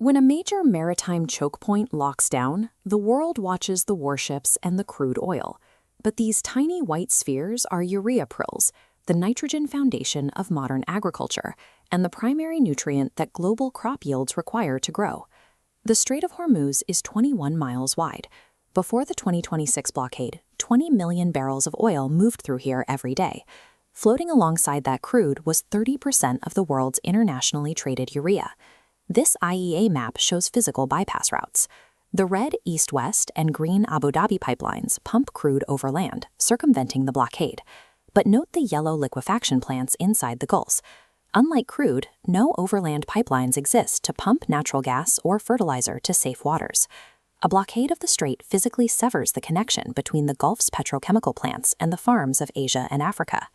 When a major maritime chokepoint locks down, the world watches the warships and the crude oil. But these tiny white spheres are urea prills, the nitrogen foundation of modern agriculture, and the primary nutrient that global crop yields require to grow. The Strait of Hormuz is 21 miles wide. Before the 2026 blockade, 20 million barrels of oil moved through here every day. Floating alongside that crude was 30% of the world's internationally traded urea. This IEA map shows physical bypass routes. The red east-west and green Abu Dhabi pipelines pump crude over land, circumventing the blockade. But note the yellow liquefaction plants inside the gulfs. Unlike crude, no overland pipelines exist to pump natural gas or fertilizer to safe waters. A blockade of the strait physically severs the connection between the Gulf's petrochemical plants and the farms of Asia and Africa.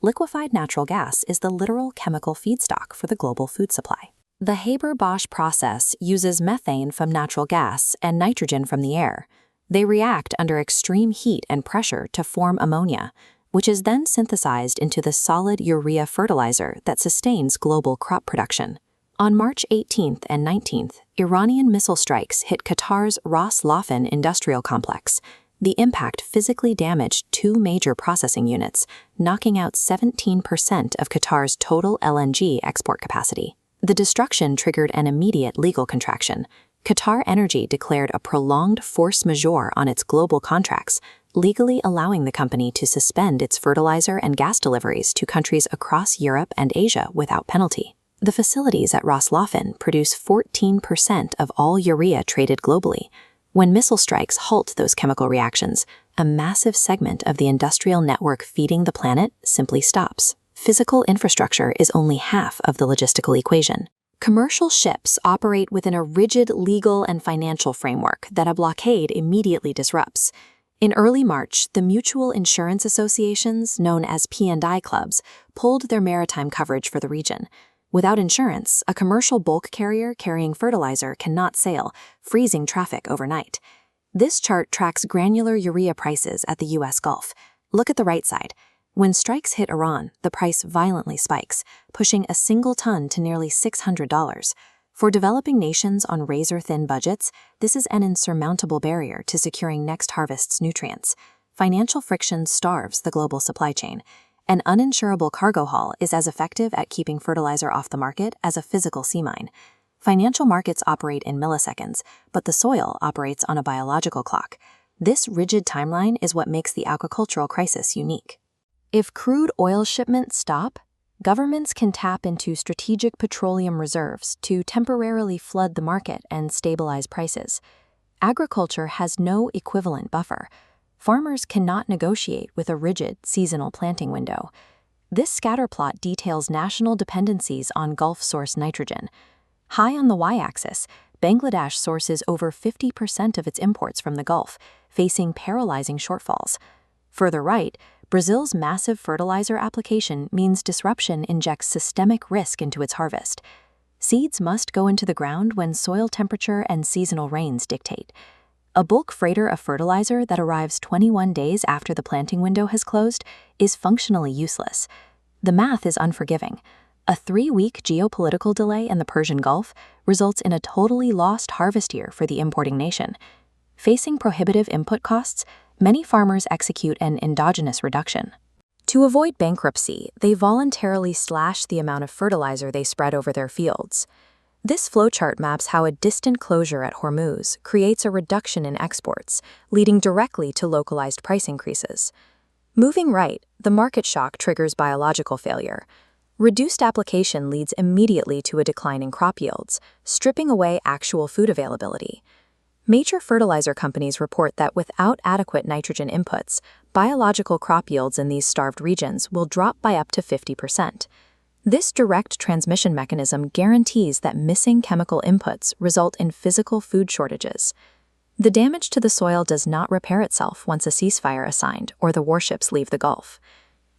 Liquefied natural gas is the literal chemical feedstock for the global food supply. The Haber-Bosch process uses methane from natural gas and nitrogen from the air. They react under extreme heat and pressure to form ammonia, which is then synthesized into the solid urea fertilizer that sustains global crop production. On March 18th and 19th, Iranian missile strikes hit Qatar's Ras Laffan industrial complex. The impact physically damaged two major processing units, knocking out 17% of Qatar's total LNG export capacity. The destruction triggered an immediate legal contraction. Qatar Energy declared a prolonged force majeure on its global contracts, legally allowing the company to suspend its fertilizer and gas deliveries to countries across Europe and Asia without penalty. The facilities at Ras Laffan produce 14% of all urea traded globally. When missile strikes halt those chemical reactions, a massive segment of the industrial network feeding the planet simply stops. Physical infrastructure is only half of the logistical equation. Commercial ships operate within a rigid legal and financial framework that a blockade immediately disrupts. In early March, the mutual insurance associations, known as P&I clubs, pulled their maritime coverage for the region. Without insurance, a commercial bulk carrier carrying fertilizer cannot sail, freezing traffic overnight. This chart tracks granular urea prices at the U.S. Gulf. Look at the right side. When strikes hit Iran, the price violently spikes, pushing a single ton to nearly $600. For developing nations on razor-thin budgets, this is an insurmountable barrier to securing next harvest's nutrients. Financial friction starves the global supply chain. An uninsurable cargo haul is as effective at keeping fertilizer off the market as a physical sea mine. Financial markets operate in milliseconds, but the soil operates on a biological clock. This rigid timeline is what makes the agricultural crisis unique. If crude oil shipments stop, governments can tap into strategic petroleum reserves to temporarily flood the market and stabilize prices. Agriculture has no equivalent buffer. Farmers cannot negotiate with a rigid seasonal planting window. This scatterplot details national dependencies on Gulf-source nitrogen. High on the y-axis, Bangladesh sources over 50% of its imports from the Gulf, facing paralyzing shortfalls. Further right, Brazil's massive fertilizer application means disruption injects systemic risk into its harvest. Seeds must go into the ground when soil temperature and seasonal rains dictate. A bulk freighter of fertilizer that arrives 21 days after the planting window has closed is functionally useless. The math is unforgiving. A 3-week geopolitical delay in the Persian Gulf results in a totally lost harvest year for the importing nation. Facing prohibitive input costs, many farmers execute an endogenous reduction. To avoid bankruptcy, they voluntarily slash the amount of fertilizer they spread over their fields. This flowchart maps how a distant closure at Hormuz creates a reduction in exports, leading directly to localized price increases. Moving right, the market shock triggers biological failure. Reduced application leads immediately to a decline in crop yields, stripping away actual food availability. Major fertilizer companies report that without adequate nitrogen inputs, biological crop yields in these starved regions will drop by up to 50%. This direct transmission mechanism guarantees that missing chemical inputs result in physical food shortages. The damage to the soil does not repair itself once a ceasefire is signed or the warships leave the Gulf.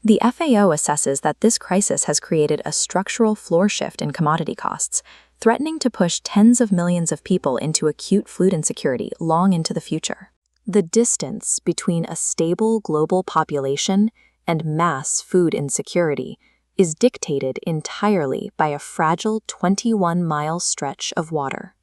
The FAO assesses that this crisis has created a structural floor shift in commodity costs, threatening to push tens of millions of people into acute food insecurity long into the future. The distance between a stable global population and mass food insecurity is dictated entirely by a fragile 21-mile stretch of water.